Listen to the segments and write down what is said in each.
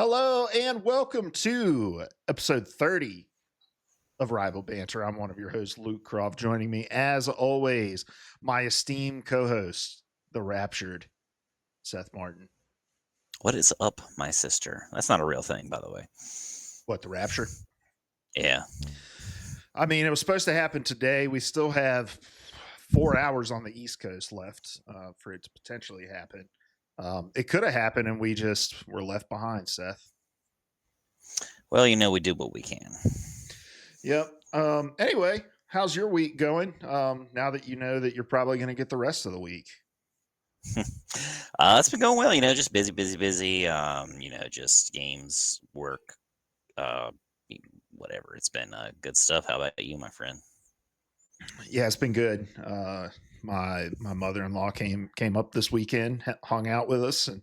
Hello and welcome to episode 30 of Rival Banter. I'm one of your hosts, Luke Croft. Joining me, as always, my esteemed co host, the raptured Seth Martin. What is up, my sister? That's not a real thing, by the way. What, the rapture? Yeah. I mean, it was supposed to happen today. We still have 4 hours on the East Coast left for it to potentially happen. It could have happened and we just were left behind, Seth. Well, we do what we can. Yep. Anyway, how's your week going? Now that you know that you're probably going to get the rest of the week. It's been going well, just busy, busy, busy. Just games, work, uh, whatever. It's been good stuff. How about you, my friend? Yeah, it's been good. My mother-in-law came up this weekend, hung out with us, and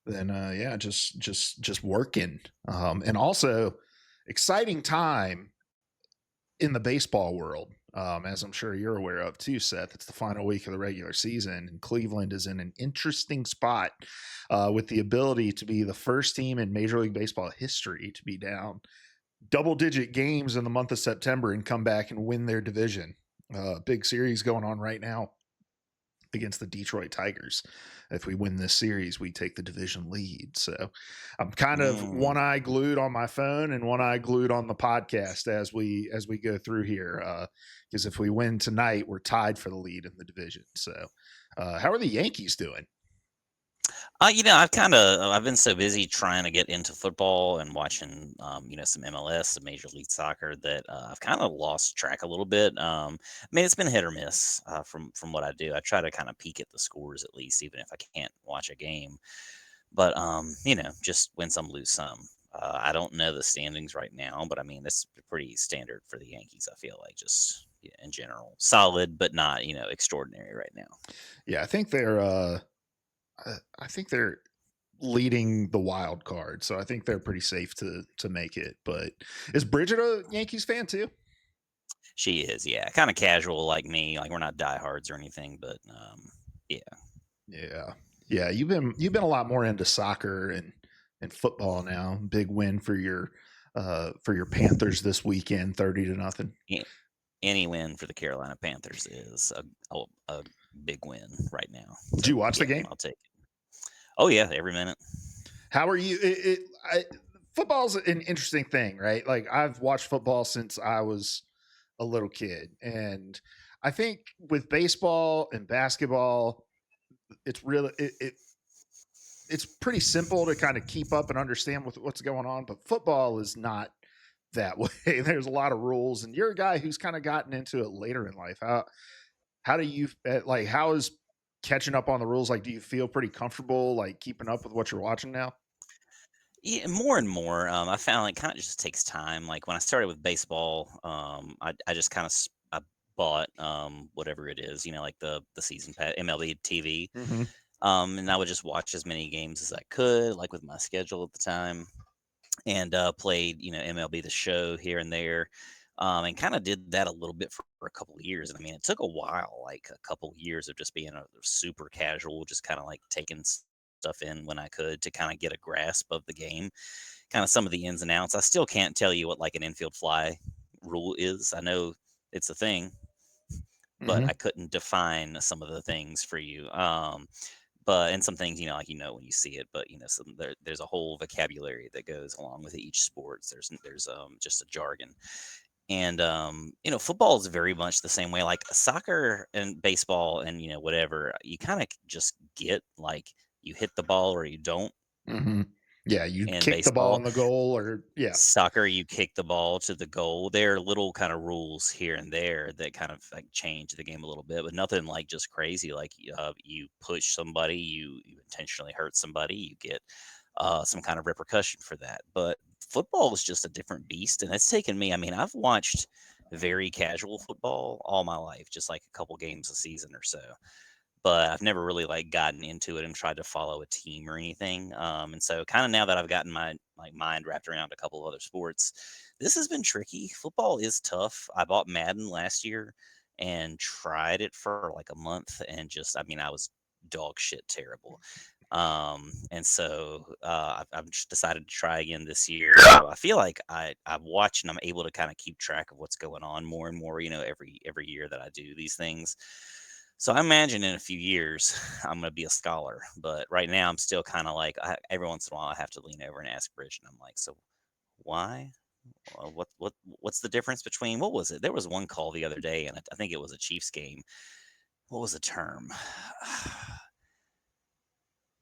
then yeah, just working. And also exciting time in the baseball world. As I'm sure you're aware of too, Seth. It's the final week of the regular season, and Cleveland is in an interesting spot with the ability to be the first team in Major League Baseball history to be down double-digit games in the month of September and come back and win their division. Big series going on right now against the Detroit Tigers. If we win this series, we take the division lead. So I'm kind of one eye glued on my phone and one eye glued on the podcast as we go through here. Because if we win tonight, we're tied for the lead in the division. So how are the Yankees doing? I've been so busy trying to get into football and watching, some MLS, some Major League Soccer that I've kind of lost track a little bit. It's been hit or miss from what I do. I try to kind of peek at the scores at least, even if I can't watch a game. But just win some, lose some. I don't know the standings right now, but I mean, that's pretty standard for the Yankees. I feel like just in general, solid, but not extraordinary right now. Yeah, I think they're leading the wild card, so I think they're pretty safe to make it. But is Bridget a Yankees fan too? She is, yeah, kind of casual like me. Like we're not diehards or anything, but yeah. Yeah. You've been a lot more into soccer and football now. Big win for your Panthers this weekend, 30-0. Any win for the Carolina Panthers is a big win right now. Did So you watch the yeah, game? I'll take it. Oh yeah, every minute. How are you? Football's an interesting thing, right? Like I've watched football since I was a little kid, and I think with baseball and basketball, it's really it's pretty simple to kind of keep up and understand what's going on. But football is not that way. There's a lot of rules, and you're a guy who's kind of gotten into it later in life. How do you like? How is catching up on the rules? Like, do you feel pretty comfortable like keeping up with what you're watching now? Yeah, more and more. I found like kind of just takes time. Like when I started with baseball, I just kind of I bought whatever it is, like the season pass, MLB TV, Mm-hmm. and I would just watch as many games as I could, like with my schedule at the time, and played MLB the Show here and there, and kind of did that a little bit for a couple of years. And I mean, it took a while, like a couple of years of just being a super casual, just kind of like taking stuff in when I could to kind of get a grasp of the game, kind of some of the ins and outs. I still can't tell you what like an infield fly rule is. I know it's a thing, but Mm-hmm. I couldn't define some of the things for you. But and some things, like when you see it, but there's a whole vocabulary that goes along with each sports. There's just a jargon. And football is very much the same way. Like soccer and baseball and whatever, you kind of just get like you hit the ball or you don't. Mm-hmm. Yeah, you In kick the ball baseball, in the goal, or yeah. soccer, you kick the ball to the goal. There are little kind of rules here and there that kind of like change the game a little bit, but nothing like just crazy. Like you push somebody, you intentionally hurt somebody, you get some kind of repercussion for that. But football is just a different beast, and it's taken me. I mean, I've watched very casual football all my life, just like a couple games a season or so, but I've never really like gotten into it and tried to follow a team or anything. And so kind of now that I've gotten my like mind wrapped around a couple of other sports, this has been tricky. Football is tough. I bought Madden last year and tried it for like a month and just I mean I was dog shit terrible. And so I've just decided to try again this year. So I feel like I watch and I'm able to kind of keep track of what's going on more and more. Every year that I do these things. So I imagine in a few years I'm going to be a scholar. But right now I'm still kind of like every once in a while I have to lean over and ask Bridge, and I'm like, so why? What's the difference between what was it? There was one call the other day, and I think it was a Chiefs game. What was the term?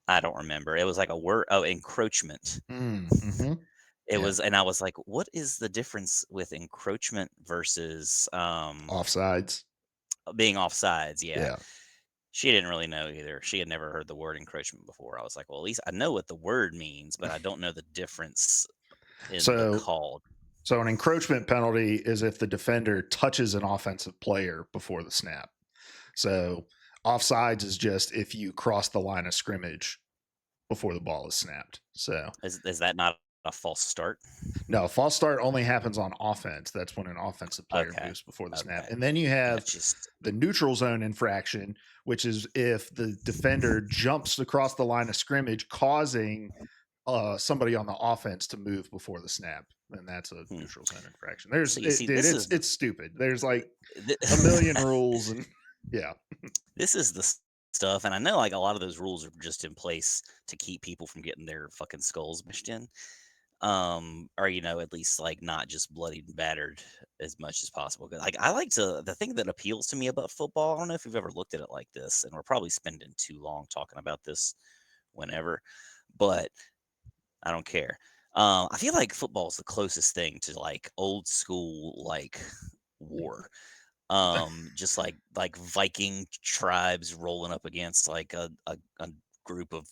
I don't remember. It was like a word. Oh, encroachment. Mm-hmm. It Yeah. was, and I was like, "What is the difference with encroachment versus Offsides. being offsides?" Yeah, Yeah. she didn't really know either. She had never heard the word encroachment before. I was like, "Well, at least I know what the word means, but I don't know the difference in the So call." so an encroachment penalty is if the defender touches an offensive player before the snap. So offsides is just if you cross the line of scrimmage before the ball is snapped. So Is that not a false start? no, false start only happens on offense. That's when an offensive player Okay, moves before the snap. okay, And then you yeah, have just the neutral zone infraction, which is if the defender jumps across the line of scrimmage, causing somebody on the offense to move before the snap. And that's a hmm. neutral zone infraction. There's So you see, dude, this is it's stupid. There's like th- a million rules and yeah. this is the stuff, and I know like a lot of those rules are just in place to keep people from getting their fucking skulls bashed in. Or at least like not just bloodied and battered as much as possible. 'Cause, like I like to the thing that appeals to me about football. I don't know if you've ever looked at it like this, and we're probably spending too long talking about this whenever, but I don't care. I feel like football is the closest thing to like old school like war. Just like Viking tribes rolling up against like a group of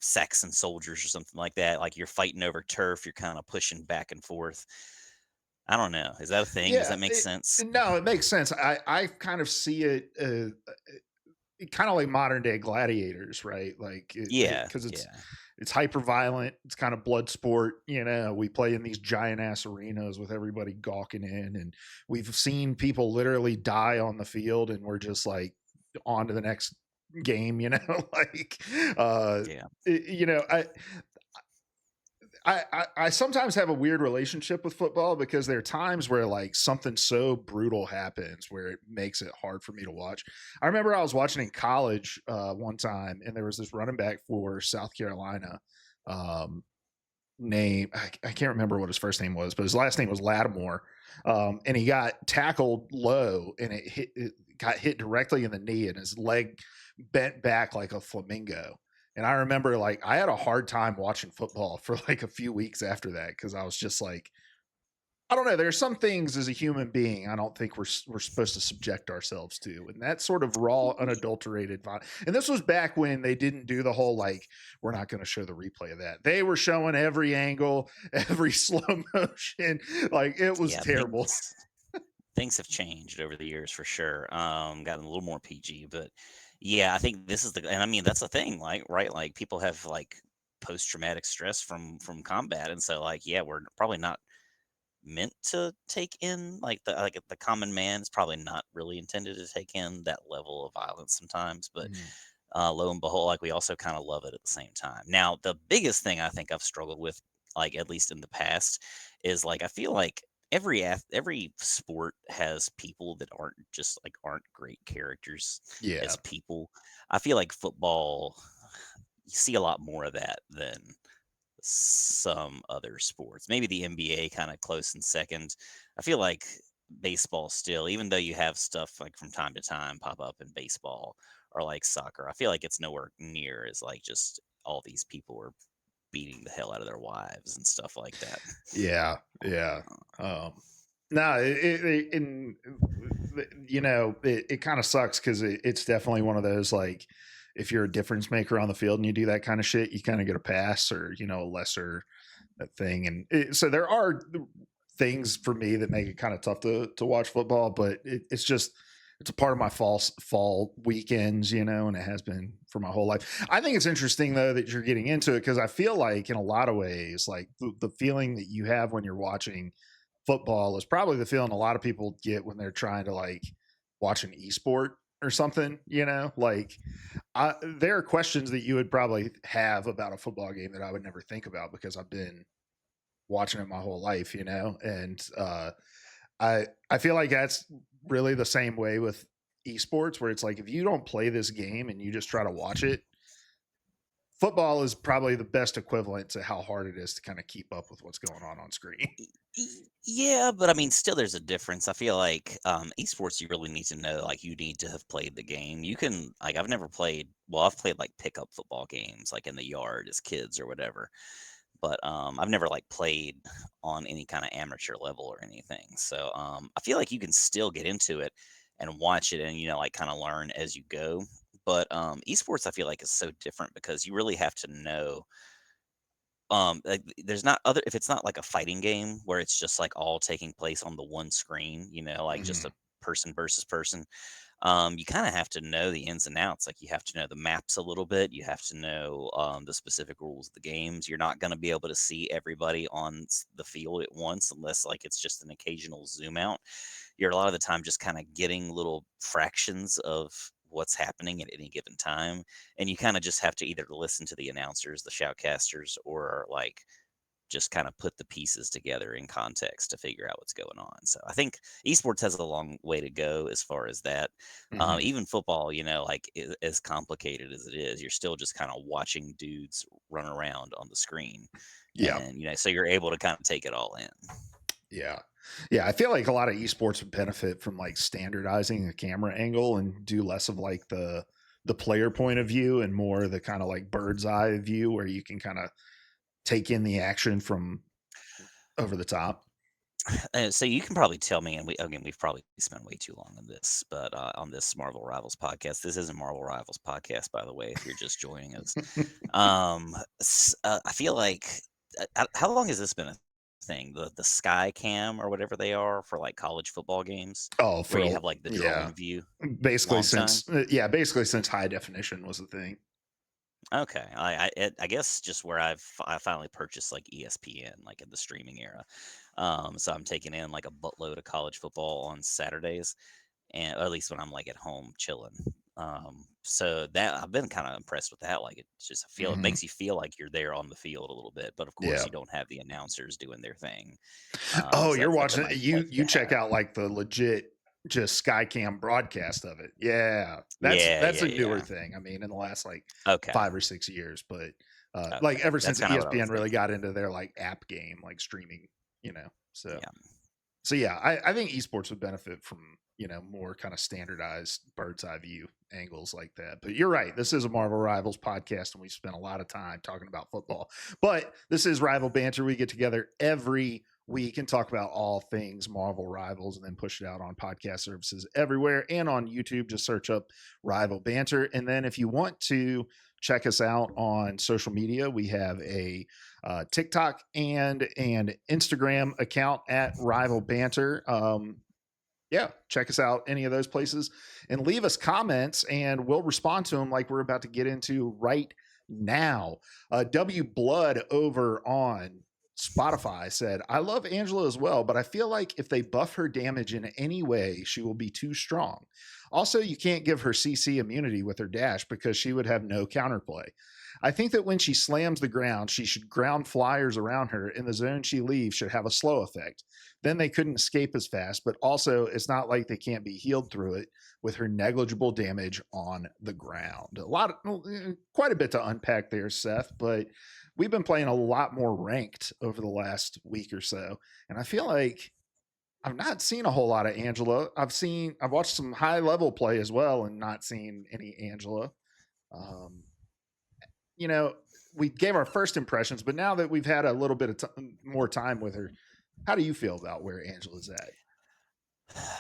Saxon soldiers or something like that. Like you're fighting over turf, you're kind of pushing back and forth. I don't know. Is that a thing? Does Yeah, that make sense? no, it makes sense. I kind of see it kind of like modern day gladiators, right? Like Yeah, because yeah, it's hyper violent. It's kind of blood sport. We play in these giant ass arenas with everybody gawking in, and we've seen people literally die on the field, and we're just like on to the next game. Like uh, yeah, I sometimes have a weird relationship with football because there are times where like something so brutal happens where it makes it hard for me to watch. I remember I was watching in college one time, and there was this running back for South Carolina. Um, I can't remember what his first name was, but his last name was Lattimore. And he got tackled low, and it got hit directly in the knee, and his leg bent back like a flamingo. And I remember like I had a hard time watching football for like a few weeks after that because I was just like, I don't know. There's some things as a human being I don't think we're supposed to subject ourselves to, and that sort of raw, Ye- unadulterated violence. And this was back when they didn't do the whole like we're not going to show the replay of that. They were showing every angle, every slow motion. Like it was yeah. terrible. Things have changed over the years for sure. Gotten a little more PG, but yeah, I think this is and I mean that's the thing, like right, like people have like post traumatic stress from combat, and so like yeah, we're probably not meant to take in like the common man is probably not really intended to take in that level of violence sometimes, but Mm, lo and behold, like we also kind of love it at the same time. Now, the biggest thing I think I've struggled with, like at least in the past, is like I feel like every sport has people that aren't great characters yeah, as people. I feel like football, you see a lot more of that than some other sports. Maybe the NBA kind of close in second. I feel like baseball still, even though you have stuff like from time to time pop up in baseball or like soccer, I feel like it's nowhere near as like just all these people are beating the hell out of their wives and stuff like that. yeah. No, it kind of sucks because it's definitely one of those like if you're a difference maker on the field and you do that kind of shit, you kind of get a pass or a lesser thing. And so there are things for me that make it kind of tough to watch football, but it's just it's a part of my fall weekends, and it has been for my whole life. I think it's interesting though that you're getting into it because I feel like in a lot of ways, like the feeling that you have when you're watching football is probably the feeling a lot of people get when they're trying to like watch an esport or something, like there are questions that you would probably have about a football game that I would never think about because I've been watching it my whole life, and I feel like that's really the same way with esports, where it's like if you don't play this game and you just try to watch it, football is probably the best equivalent to how hard it is to kind of keep up with what's going on screen. Yeah, but I mean, still, there's a difference. I feel like esports, you really need to know, like, you need to have played the game. You can, like, I've never played, well, I've played like pickup football games, like in the yard as kids or whatever. But I've never like played on any kind of amateur level or anything. So I feel like you can still get into it and watch it and like kind of learn as you go. But esports, I feel like is so different because you really have to know. Like, there's not other if it's not like a fighting game where it's just like all taking place on the one screen, like just a Mhm. person versus person. You kind of have to know the ins and outs. Like you have to know the maps a little bit. You have to know the specific rules of the games. You're not going to be able to see everybody on the field at once unless like it's just an occasional zoom out. You're a lot of the time just kind of getting little fractions of what's happening at any given time, and you kind of just have to either listen to the announcers, the shoutcasters, or like just kind of put the pieces together in context to figure out what's going on. So I think esports has a long way to go as far as that. Mhm. Even football, like as complicated as it is, you're still just kind of watching dudes run around on the screen, Yeah. and so you're able to kind of take it all in. Yeah. Yeah, I feel like a lot of esports would benefit from like standardizing a camera angle and do less of like the player point of view and more the kind of like bird's eye view where you can kind of take in the action from over the top. So you can probably tell me, and we've probably spent way too long on this, but on this Marvel Rivals podcast, this isn't Marvel Rivals podcast, by the way, if you're just joining us. I feel like how long has this been a thing? The Sky Cam or whatever they are for like college football games, Oh, where for you have like the yeah. drone view. Basically Long time. since high definition was a thing. Okay, I guess just where I finally purchased like ESPN, like in the streaming era. So I'm taking in like a buttload of college football on Saturdays, and or at least when I'm like at home chilling. So that I've been kind of impressed with that. Like it Mhm. makes you feel like you're there on the field a little bit, but of course Yeah. you don't have the announcers doing their thing. Oh, So you're that's a watching nice you touch to you check have. out like the legit just Skycam broadcast of it. Yeah. Yeah, That's yeah, a newer yeah. thing. I mean, in the last like Okay, 5 or 6 years, but like okay, ever that's since kind of what I was ESPN really thinking. got into their like app game, like streaming, you know. So Yeah. so yeah, I think esports would benefit from more kind of standardized bird's eye view angles like that. But you're right. This is a Marvel Rivals podcast, and we spent a lot of time talking about football. But this is Rival Banter. We get together every week and talk about all things Marvel Rivals, and then push it out on podcast services everywhere and on YouTube. Just search up Rival Banter, and then if you want to check us out on social media, we have a TikTok and an Instagram account at Rival Banter. Yeah, check us out any of those places and leave us comments, and we'll respond to them like we're about to get into right now. W Blood over on Spotify said, I love Angela as well, but I feel like if they buff her damage in any way, she will be too strong. Also, you can't give her CC immunity with her dash because she would have no counterplay. I think that when she slams the ground, she should ground flyers around her, and the zone she leaves should have a slow effect. Then they couldn't escape as fast, but also it's not like they can't be healed through it with her negligible damage on the ground. Quite a bit to unpack there, Seth, but we've been playing a lot more ranked over the last week or so, and I feel like I've not seen a whole lot of Angela. I've watched some high level play as well, and not seen any Angela. Um, you know, we gave our first impressions, but now that we've had a little bit of more time with her, how do you feel about where Angela's at?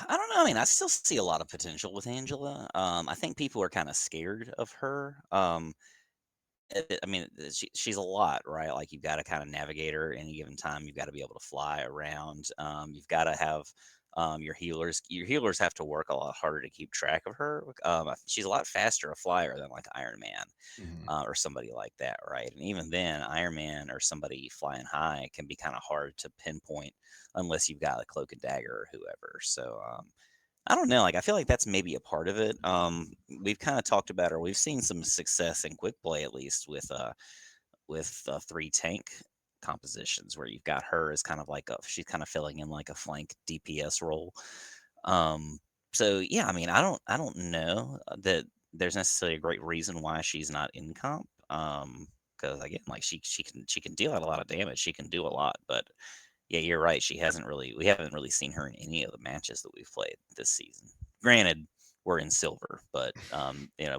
I don't know. I mean, I still see a lot of potential with Angela. I think people are kind of scared of her. I mean, she's a lot, right? Like you've got to kind of navigate her any given time. You've got to be able to fly around. You've got to have your healers. Your healers have to work a lot harder to keep track of her. She's a lot faster a flyer than like Iron Man Mm-hmm. or somebody like that, right? And even then, Iron Man or somebody flying high can be kind of hard to pinpoint unless you've got a cloak and dagger or whoever. So I don't know, like, I feel like that's maybe a part of it. We've kinda talked about, or we've seen some success in quick play, at least with 3 tank compositions where you've got her as kind of like a she's kinda filling in like a flank DPS role. Um, so yeah, I mean, I don't know that there's necessarily a great reason why she's not in comp. Because again, like she can deal out a lot of damage. She can do a lot, but yeah, you're right. We haven't really seen her in any of the matches that we've played this season. Granted, we're in silver, but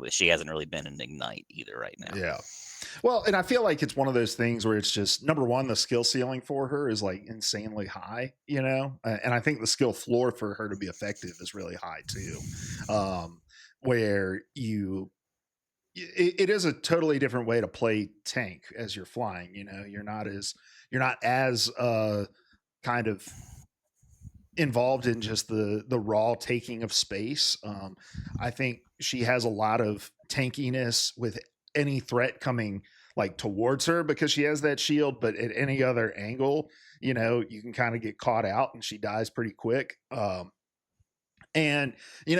she hasn't really been in Ignite either right now. Yeah. Well, and I feel like it's one of those things where it's just number one, the skill ceiling for her is like insanely high, and I think the skill floor for her to be effective is really high too. Where it is a totally different way to play tank as you're flying. You're not as kind of involved in just the raw taking of space. I think she has a lot of tankiness with any threat coming like towards her because she has that shield, but at any other angle, you can kind of get caught out and she dies pretty quick. And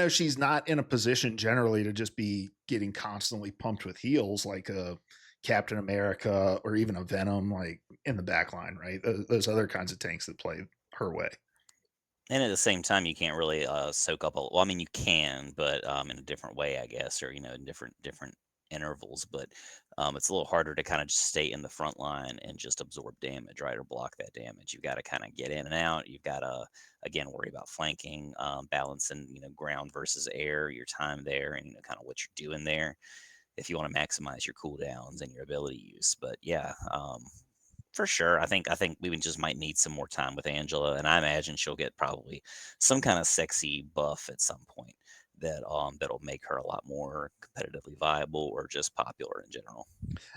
she's not in a position generally to just be getting constantly pumped with heals like a Captain America or even a Venom, like in the back line, right? Those other kinds of tanks that play her way. And at the same time, you can't really, soak up a well, I mean, you can, but, in a different way, I guess, or, in different intervals, but, it's a little harder to kinda just stay in the front line and just absorb damage, right, or block that damage. You've gotta kinda get in and out. You've gotta, again, worry about flanking, balancing, ground versus air, your time there, and, kinda what you're doing there if you wanna maximize your cooldowns and your ability use. But, yeah, for sure. I think we would just might need some more time with Angela, and I imagine she'll get probably some kind of sexy buff at some point that'll make her a lot more competitively viable or just popular in general.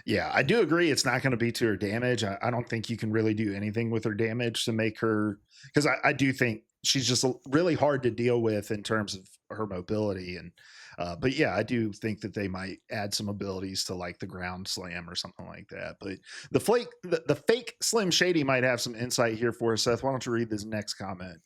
Yeah, I do agree. It's not going to be to her damage. I don't think you can really do anything with her damage to make her, because I do think she's just really hard to deal with in terms of her mobility. But yeah, I do think that they might add some abilities to like the ground slam or something like that. But the fake Slim Shady might have some insight here for us, Seth. Why don't you read this next comment?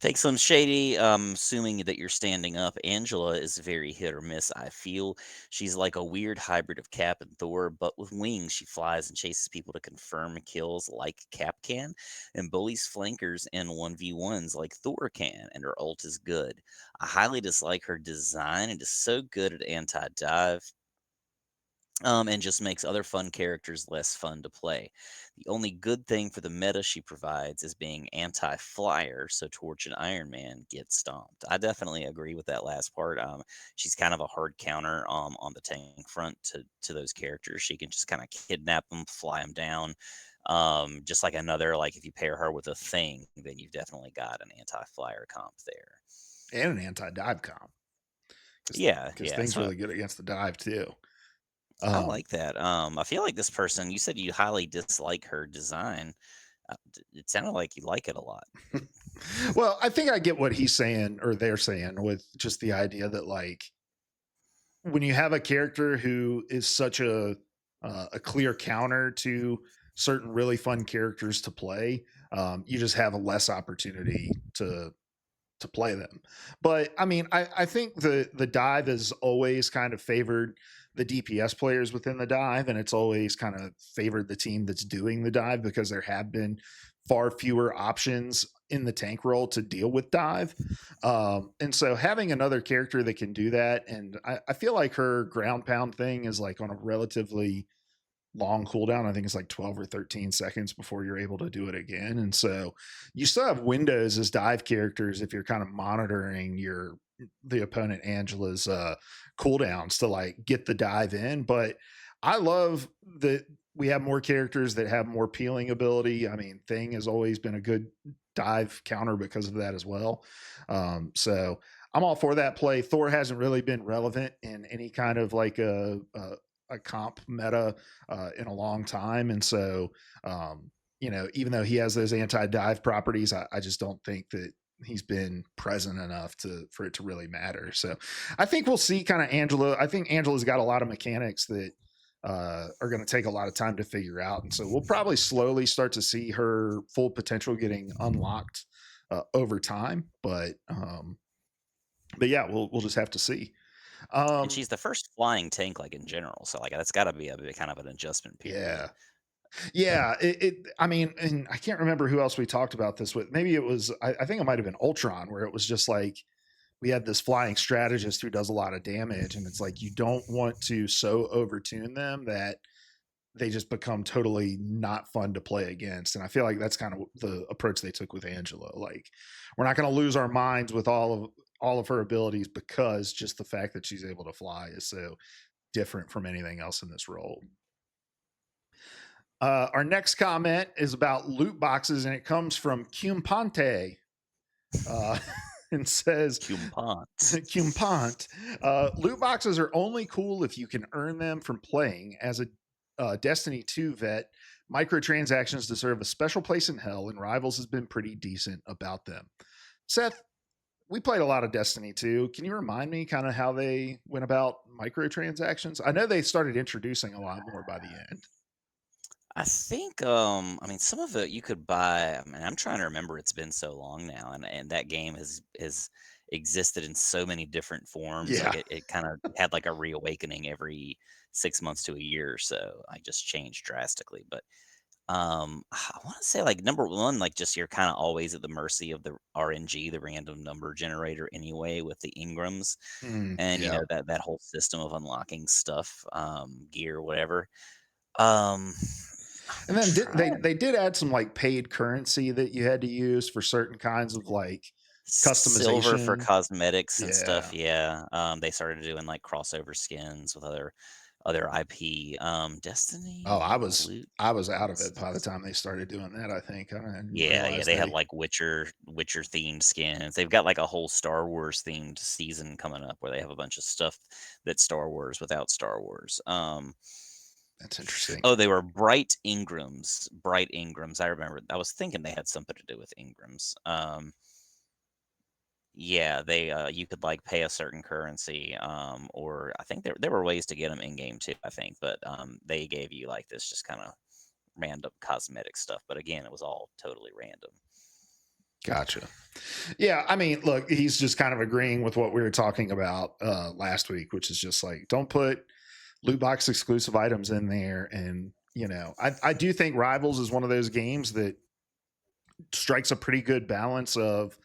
Take some shady. Assuming that you're standing up, Angela is very hit or miss. I feel she's like a weird hybrid of Cap and Thor, but with wings. She flies and chases people to confirm kills like Cap can, and bullies flankers in 1v1s like Thor can, and her ult is good. I highly dislike her design. It is so good at anti dive, and just makes other fun characters less fun to play. The only good thing for the meta she provides is being anti-flyer, so Torch and Iron Man get stomped. I definitely agree with that last part. She's kind of a hard counter on the tank front to those characters. She can just kind of kidnap them, fly them down. Just like another, like if you pair her with a thing, then you've definitely got an anti-flyer comp there. And an anti dive comp because Yeah, because yeah. things So really good against the dive too. I Um, like that. I feel like this person, you said you highly dislike her design. It sounded like you like it a lot. well, I think I get what he's saying or they're saying with just the idea that like when you have a character who is such a clear counter to certain really fun characters to play, you just have a less opportunity to play them. But I mean, I think the dive has always kind of favored the DPS players within the dive, and it's always kind of favored the team that's doing the dive because there have been far fewer options in the tank role to deal with dive. And so having another character that can do that, and I feel like her ground pound thing is like on a relatively long cooldown. I think it's like 12 or 13 seconds before you're able to do it again. And so you still have windows as dive characters if you're kind of monitoring the opponent Angela's cooldowns to like get the dive in. But I love that we have more characters that have more peeling ability. I mean, Thing has always been a good dive counter because of that as well. So I'm all for that play. Thor hasn't really been relevant in any kind of like a comp meta in a long time. And so, even though he has those anti dive properties, I just don't think that he's been present enough for it to really matter. So I think we'll see kind of Angela. I think Angela's got a lot of mechanics that are going to take a lot of time to figure out. And so we'll probably slowly start to see her full potential getting unlocked over time. But But yeah, we'll just have to see. And Um, she's the first flying tank, like, in general, so, like, that's gotta be a bit kind of an adjustment period. yeah. Yeah, I mean, and I can't remember who else we talked about this with. Maybe it was I think it might have been Ultron, where it was just like we had this flying strategist who does a lot of damage, and it's like you don't want to so overtune them that they just become totally not fun to play against. And I feel like that's kind of the approach they took with Angela. Like, we're not going to lose our minds with all of her abilities because just the fact that she's able to fly is so different from anything else in this role. Our next comment is about loot boxes, and it comes from Cumpante. Uh, and says, Cumpant. Cumpant, loot boxes are only cool if you can earn them from playing. As a Destiny 2 vet, microtransactions deserve a special place in hell, and Rivals has been pretty decent about them. Seth, we played a lot of Destiny 2. Can you remind me kind of how they went about microtransactions? I know they started introducing a lot more by the end. I think, I mean, some of it you could buy. I mean, I'm trying to remember. It's been so long now, and that game has existed in so many different forms. Like Yeah. it kind of had like a reawakening every 6 months to a year or so. I just changed drastically, but I want to say like number one, like just you're kind of always at the mercy of the RNG, the random number generator, anyway, with the Ingrams, and Yeah. that whole system of unlocking stuff, gear, whatever. Um, I'm And then trying. they did add some like paid currency that you had to use for certain kinds of like Silver for customization. cosmetics and stuff, Yeah. yeah. They started doing, like, crossover skins with other IP. Oh, Destiny loot I was out of it by the boxes. time they started doing that, I think. I didn't Yeah, yeah, realize they have, they like, Witcher-themed skins. They've got, like, a whole Star Wars-themed season coming up where they have a bunch of stuff that's Star Wars without Star Wars. that's interesting. Oh, they were Bright Ingrams, I remember. I was thinking they had something to do with Ingrams. Yeah, you could, like, pay a certain currency, or I think there were ways to get them in game too, I think, but, they gave you, like, this just kinda random cosmetic stuff, but again, it was all totally random. Gotcha. Yeah, I mean, look, he's just kind of agreeing with what we were talking about last week, which is just like don't put loot box exclusive items in there. And I do think Rivals is one of those games that strikes a pretty good balance of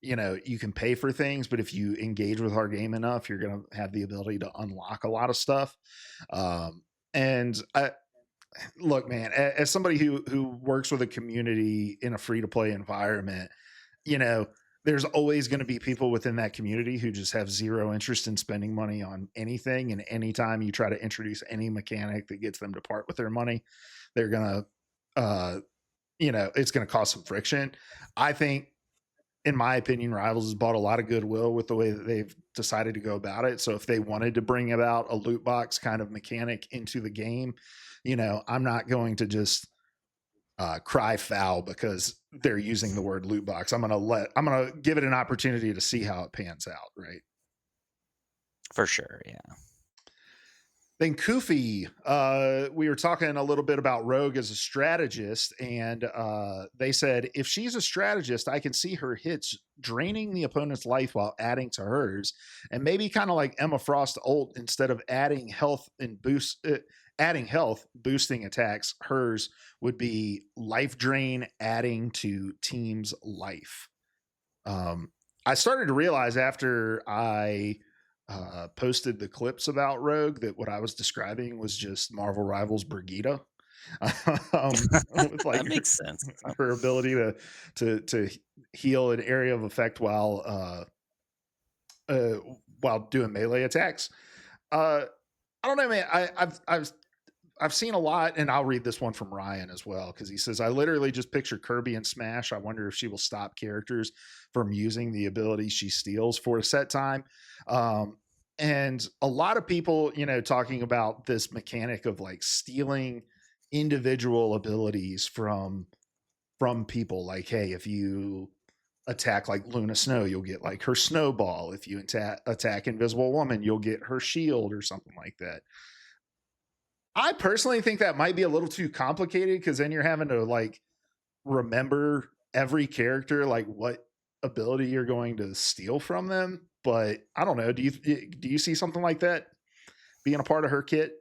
you can pay for things, but if you engage with our game enough, you're going to have the ability to unlock a lot of stuff. And I look, man, as somebody who works with a community in a free to play environment, you know, there's always going to be people within that community who just have zero interest in spending money on anything. And anytime you try to introduce any mechanic that gets them to part with their money, they're going to, it's going to cause some friction. I think, in my opinion, Rivals has bought a lot of goodwill with the way that they've decided to go about it. So if they wanted to bring about a loot box kind of mechanic into the game, I'm not going to just cry foul because they're using the word loot box. I'm gonna give it an opportunity to see how it pans out, right? For sure, yeah. Then Kufi, we were talking a little bit about Rogue as a strategist, and they said if she's a strategist, I can see her hits draining the opponent's life while adding to hers, and maybe kind of like Emma Frost ult, instead of adding health, boosting attacks. Hers would be life drain, adding to team's life. Um, I started to realize after I posted the clips about Rogue that what I was describing was just Marvel Rivals Brigida, with like That makes sense. her ability to heal an area of effect uh, while doing melee attacks. Uh, I don't know, man. I've seen a lot, and I'll read this one from Ryan as well because he says, "I literally just picture Kirby and Smash. I wonder if she will stop characters from using the ability she steals for a set time." Um, and a lot of people, talking about this mechanic of like stealing individual abilities from people. Like, hey, if you attack like Luna Snow, you'll get like her snowball. If you attack Invisible Woman, you'll get her shield or something like that. I personally think that might be a little too complicated because then you're having to like remember every character, like what ability you're going to steal from them. but I don't know. Do you see something like that being a part of her kit?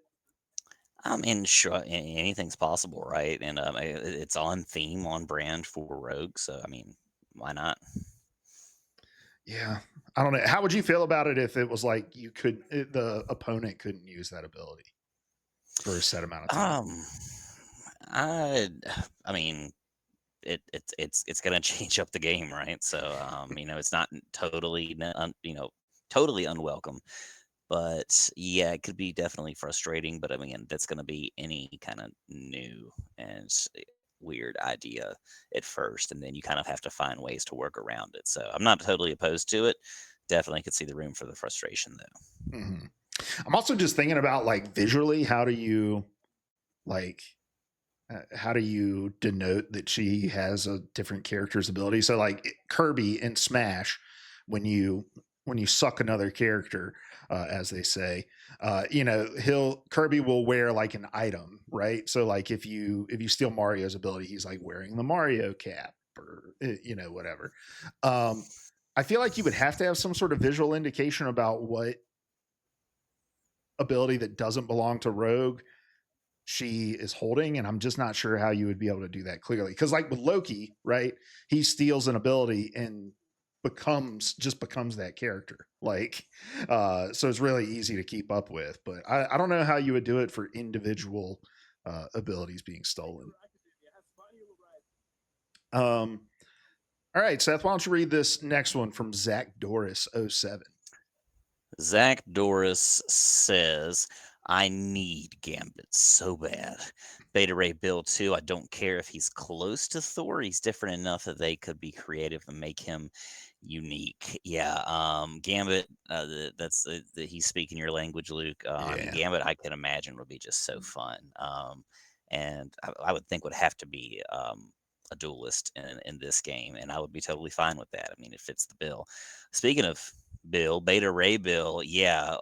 I mean, sure, anything's possible, right? And it's on theme, on brand for Rogue. So I mean, why not? Yeah, I don't know. How would you feel about it if it was like the opponent couldn't use that ability for a set amount of time? Um, I, I mean, it's gonna change up the game, right? So it's not totally, totally unwelcome. But yeah, it could be definitely frustrating. But I mean, that's gonna be any kind of new and weird idea at first, and then you kind of have to find ways to work around it. So I'm not totally opposed to it. Definitely could see the room for the frustration though. Hmm. I'm also just thinking about like visually, like how do you denote that she has a different character's ability? So like Kirby in Smash, when you suck another character, as they say, he'll Kirby will wear like an item, right? So like if you steal Mario's ability, he's like wearing the Mario cap or whatever. Um, I feel like you would have to have some sort of visual indication about what ability that doesn't belong to Rogue she is holding, and I'm just not sure how you would be able to do that clearly. Because like with Loki, right? He steals an ability and becomes that character. Like, so it's really easy to keep up with. But I don't know how you would do it for individual abilities being stolen. Um, all right, Seth, why don't you read this next one from Zach Doris 07? Zach Doris says, I need Gambit so bad. Beta Ray Bill too. I don't care if he's close to Thor. He's different enough that they could be creative and make him unique. Yeah, Gambit. He's speaking your language, Luke. I mean, Yeah. Gambit. I can imagine would be just so fun. And I would think would have to be a duelist in this game, and I would be totally fine with that. I mean, it fits the bill. Speaking of Bill, Beta Ray Bill, yeah,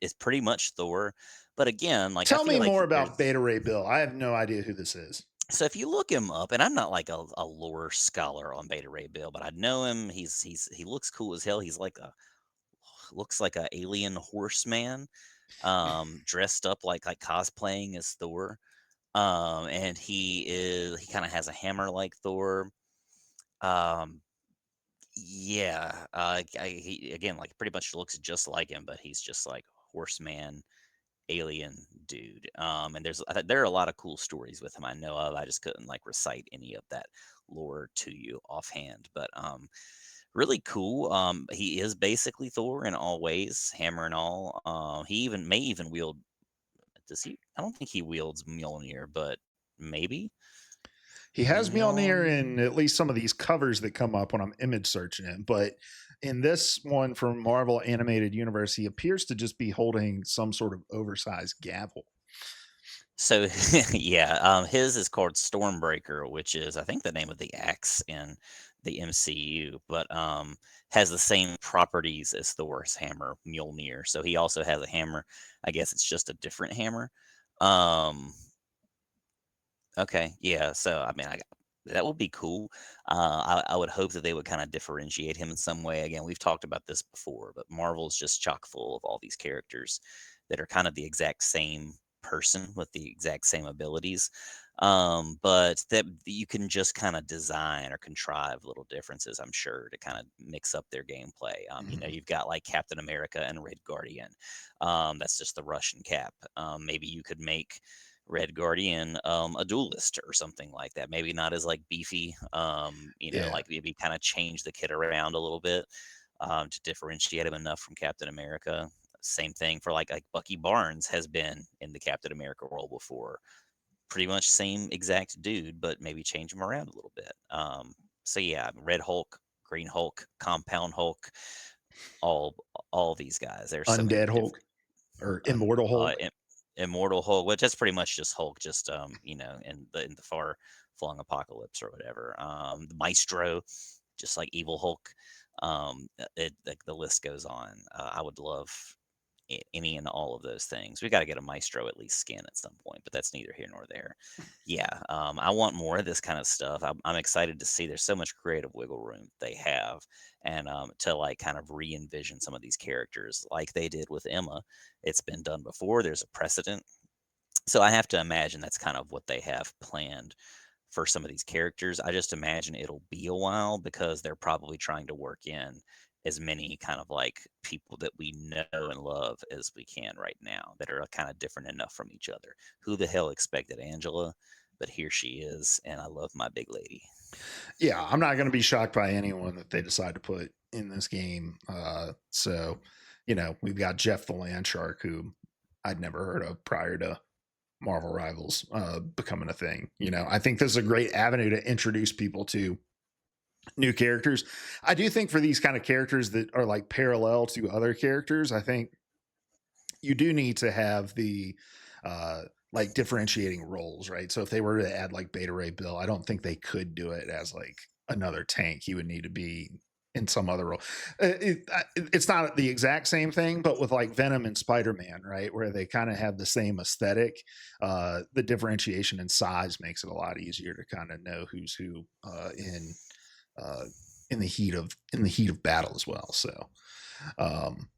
it's pretty much Thor. But again, like I Tell feel me like more about there's Beta Ray Bill. I have no idea who this is. so if you look him up, and I'm not like a lore scholar on Beta Ray Bill, but I know him. He looks cool as hell. He's like a looks like a alien horseman, dressed up like cosplaying as Thor. And he kind of has a hammer like Thor. Um, yeah, he again like pretty much looks just like him, but he's just like horseman alien dude. And there are a lot of cool stories with him I know of. I just couldn't like recite any of that lore to you offhand, but really cool. He is basically Thor in all ways, hammer and all. He even may even wield. Does he? I don't think he wields Mjolnir, but maybe He has Mjolnir Mjolnir. in at least some of these covers that come up when I'm image searching him, but in this one from Marvel Animated Universe, he appears to just be holding some sort of oversized gavel. So yeah, his is called Stormbreaker, which is I think the name of the axe in the MCU, but has the same properties as Thor's hammer, Mjolnir. So he also has a hammer. I guess it's just a different hammer. Um, okay, yeah. So I mean, that would be cool. I would hope that they would kind of differentiate him in some way. Again, we've talked about this before, but Marvel's just chock full of all these characters that are kind of the exact same person with the exact same abilities. But that you can just kind of design or contrive little differences, I'm sure, to kind of mix up their gameplay. Mhm. You've got like Captain America and Red Guardian. That's just the Russian cap. Maybe you could make Red Guardian, a duelist or something like that. Maybe not as like beefy, Yeah. like maybe kind of change the kid around a little bit to differentiate him enough from Captain America. Same thing for like Bucky Barnes has been in the Captain America role before. Pretty much same exact dude, but maybe change him around a little bit. So yeah, Red Hulk, Green Hulk, Compound Hulk, all all these guys. There's so many Undead different Hulk or Immortal uh, Hulk. Im- Immortal Hulk, which that's pretty much just Hulk, just in the far flung apocalypse or whatever. The Maestro, just like evil Hulk. Like the list goes on. I would love. any and all of those things. We got to get a maestro at least skin at some point, but that's neither here nor there. Yeah, I want more of this kind of stuff. I'm excited to see there's so much creative wiggle room they have, and to like kind of re envision some of these characters like they did with Emma. It's been done before. There's a precedent, so I have to imagine that's kind of what they have planned for some of these characters. I just imagine it'll be a while because they're probably trying to work in as many kind of like people that we know and love as we can right now that are kind of different enough from each other. Who the hell expected Angela? But here she is, and I love my big lady. Yeah, I'm not going to be shocked by anyone that they decide to put in this game. We've got Jeff the Land Shark, who I'd never heard of prior to Marvel Rivals becoming a thing. I think this is a great avenue to introduce people to new characters. I do think for these kind of characters that are like parallel to other characters, I think you do need to have the like differentiating roles, right? So if they were to add like Beta Ray Bill, I don't think they could do it as like another tank. He would need to be in some other role. It's not the exact same thing, but with like Venom and Spider Man, right, where they kind of have the same aesthetic, the differentiation in size makes it a lot easier to kind of know who's who uh, in the heat of battle as well. So um,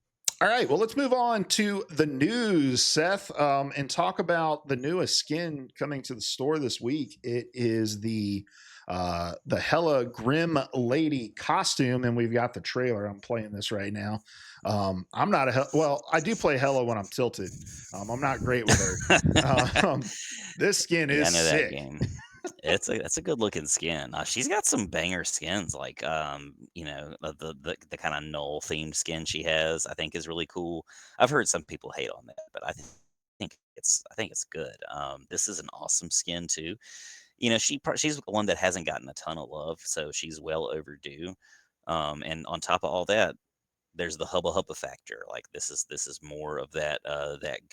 all right, well, let's move on to the news, Seth, and talk about the newest skin coming to the store this week. It is the Hela Grim Lady costume, and we've got the trailer. I'm playing this right now. I'm not well, I do play Hela when I'm tilted. I'm not great with her. Um, this skin Yeah, I is know that sick. game. It's a good looking skin. She's got some banger skins, like the kind of null themed skin she has. I think is really cool. I've heard some people hate on that, but I think it's good. This is an awesome skin too. She's the one that hasn't gotten a ton of love, so she's well overdue. And on top of all that, there's the hubba hubba factor. Like this is more of that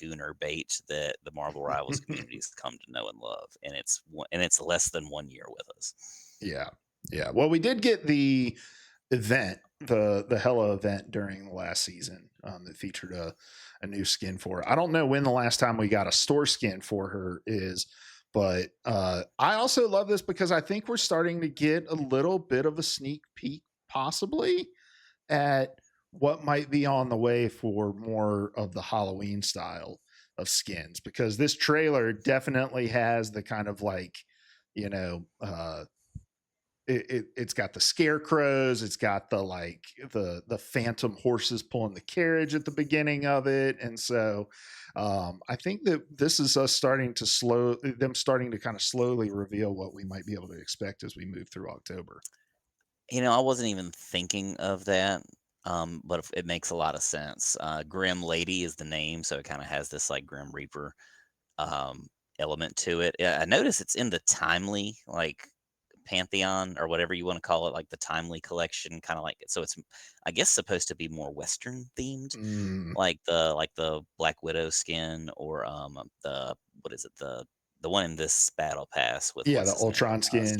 gooner bait that the Marvel Rivals communities come to know and love, and it's less than 1 year with us. Yeah, yeah. Well, we did get the event, the Hella event during the last season that featured a new skin for her. I don't know when the last time we got a store skin for her is, but I also love this because I think we're starting to get a little bit of a sneak peek, possibly, at what might be on the way for more of the Halloween style of skins, because this trailer definitely has the kind of like, you know, it's got the scarecrows, it's got the like the phantom horses pulling the carriage at the beginning of it, and so I think that this is us starting to kind of slowly reveal what we might be able to expect as we move through October. I wasn't even thinking of that, but it makes a lot of sense. Grim Lady is the name, so it kind of has this like Grim Reaper um, element to it. Yeah, I notice it's in the timely like pantheon or whatever you want to call it, like the timely collection, kind of like so. It's I guess supposed to be more Western themed, Mm, like the Black Widow skin or the what is it the one in this battle pass with yeah, what's the his name Ultron Star skin and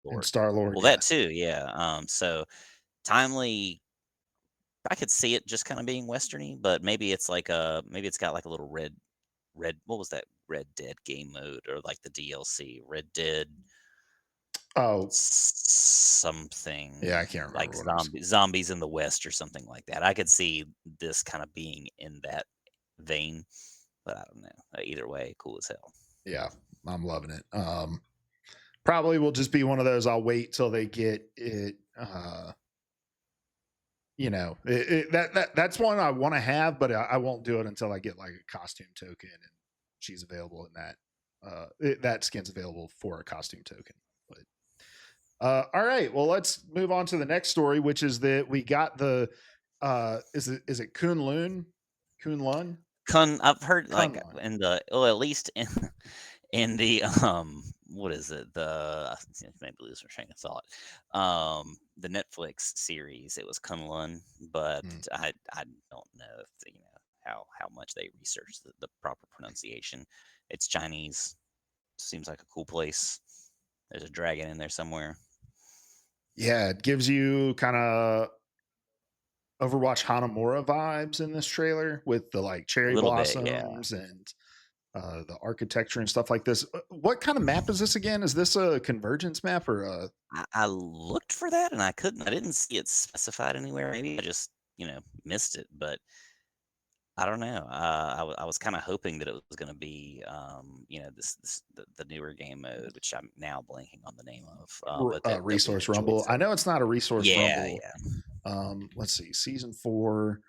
Lord. Star Lord. Well, Yeah, that too, yeah. So timely I could see it just kinda being westerny, but maybe it's got like a little red what was that Red Dead game mode or like the DLC, Red Dead oh yeah, something, I can't like remember what it was. zombies in the West or something like that. I could see this kinda being in that vein, but I don't know. Either way, cool as hell. Yeah, I'm loving it. Probably will just be one of those. I'll wait till they get it. That's one I want to have, but I won't do it until I get like a costume token, and she's available in that. That skin's available for a costume token. But all right, well, let's move on to the next story, which is that we got the. Is it K'un Lun? K'un Lun? I've heard K'un like Lun. in the well, at least in the what is it? The maybe lose my train of thought. The Netflix series. It was K'un Lun, but Mm. I don't know if how much they researched the proper pronunciation. It's Chinese. Seems like a cool place. There's a dragon in there somewhere. Yeah, it gives you kind of Overwatch Hanamura vibes in this trailer with the like A cherry little bit, yeah. blossoms and the architecture and stuff like this. What kind of map is this again? Is this a convergence map or a I looked for that and I didn't see it specified anywhere. Maybe I just, missed it, but I don't know. I was kind of hoping that it was going to be, the newer game mode, which I'm now blanking on the name of, but that we would resource enjoy. rumble? So I know it's not a resource yeah, rumble. yeah, Let's see, season 4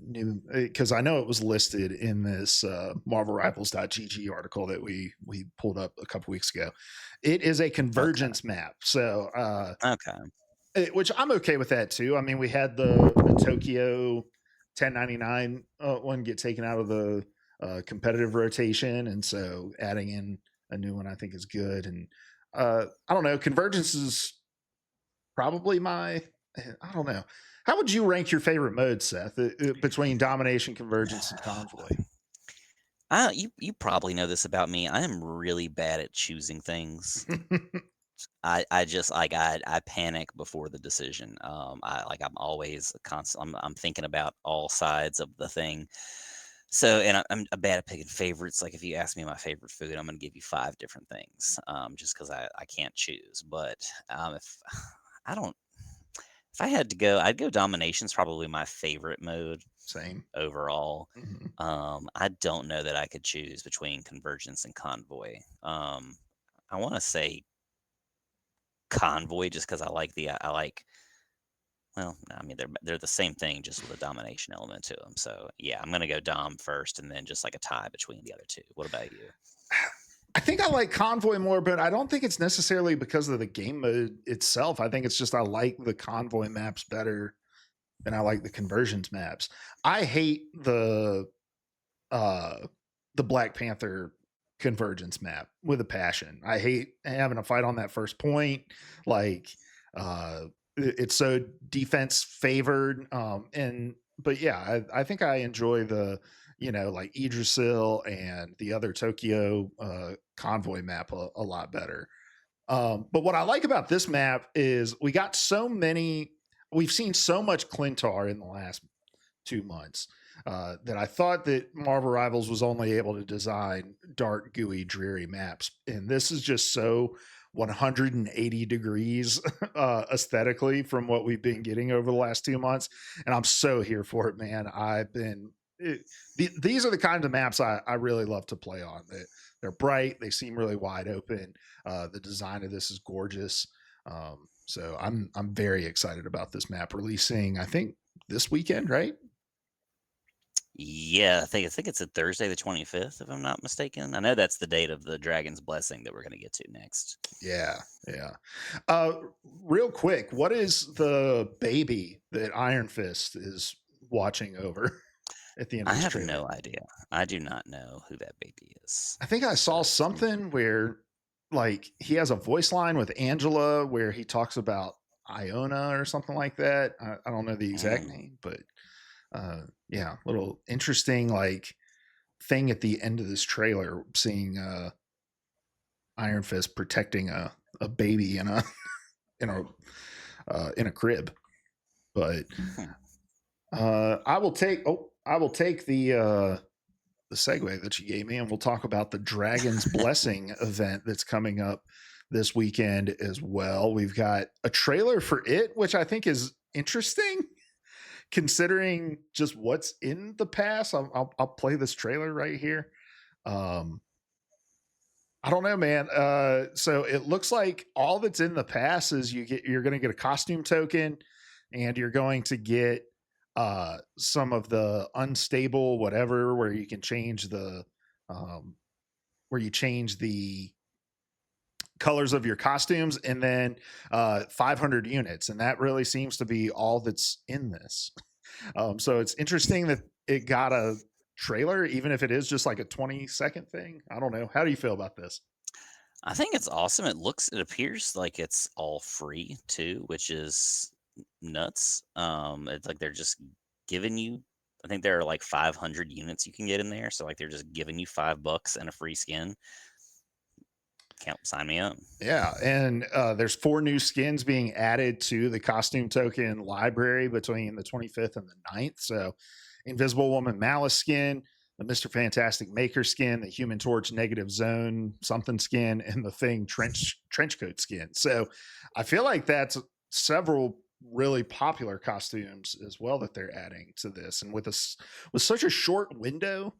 new because I know it was listed in this Marvel Rivals.gg article that we pulled up a couple weeks ago. It is a okay, convergence map, so okay, which I'm okay with that too. I mean, we had the Tokyo 1099 one get taken out of the competitive rotation, and so adding in a new one I think is good. And I don't know, convergence is probably my I don't know. How would you rank your favorite modes, Seth, between domination, convergence, and convoy? you probably know this about me. I am really bad at choosing things. I just like I panic before the decision. I'm always constant. I'm thinking about all sides of the thing. So, and I'm bad at picking favorites. Like if you ask me my favorite food, I'm gonna give you five different things, just because I can't choose. But if I don't, if I had to go, I'd go domination's probably my favorite mode Same. overall. Mhm. I don't know that I could choose between convergence and convoy. I want to say convoy just because I like. Well, no, I mean they're the same thing, just with a domination element to them. So yeah, I'm gonna go dom first, and then just like a tie between the other two. What about you? I think I like Convoy more, but I don't think it's necessarily because of the game mode itself. I think it's just I like the Convoy maps better than I like the conversions maps. I hate uh the Black Panther convergence map with a passion. I hate having a fight on that first point. Like uh it's so defense favored. And but yeah, I think I enjoy the like Idrisil and the other Tokyo convoy map a lot better. But what I like about this map is we've seen so much Clintar in the last 2 months that I thought that Marvel Rivals was only able to design dark, gooey, dreary maps. And this is just so 180 degrees aesthetically from what we've been getting over the last 2 months. And I'm so here for it, man. These are the kinds of maps I really love to play on. They're bright, they seem really wide open. The design of this is gorgeous. So I'm very excited about this map releasing, I think, this weekend, right? Yeah, I think it's a Thursday the 25th, if I'm not mistaken. I know that's the date of the Dragon's Blessing that we're gonna get to next. Yeah, yeah. Uh, Real quick, what is the baby that Iron Fist is watching over at the end of I this have trailer? no idea. I do not know who that baby is. I think I So saw something where, like, he has a voice line with Angela where he talks about Iona or something like that. I don't know the exact mm, name, but yeah, little interesting like thing at the end of this trailer, seeing Iron Fist protecting a baby in a in a crib. But hmm. I will take the segue that you gave me, and we'll talk about the Dragon's Blessing event that's coming up this weekend as well. We've got a trailer for it, which I think is interesting considering just what's in the past. I'll play this trailer right here. Um, I don't know, man. So it looks like all that's in the pass is you're going to get a costume token, and you're going to get some of the unstable whatever where you can change the um, where you change the colors of your costumes, and then 500 units, and that really seems to be all that's in this. So it's interesting that it got a trailer, even if it is just like a 20-second thing. I don't know. How do you feel about this? I think it's awesome. It appears like it's all free too, which is nuts. It's like they're just giving you. I think there are like 500 units you can get in there, so like they're just giving you $5 and a free skin. Count sign me up. Yeah, and there's 4 new skins being added to the costume token library between the 25th and the 9th. So, Invisible Woman Malice skin, the Mr. Fantastic Maker skin, the Human Torch Negative Zone something skin, and the Thing trench coat skin. So, I feel like that's several really popular costumes as well that they're adding to this, and with such a short window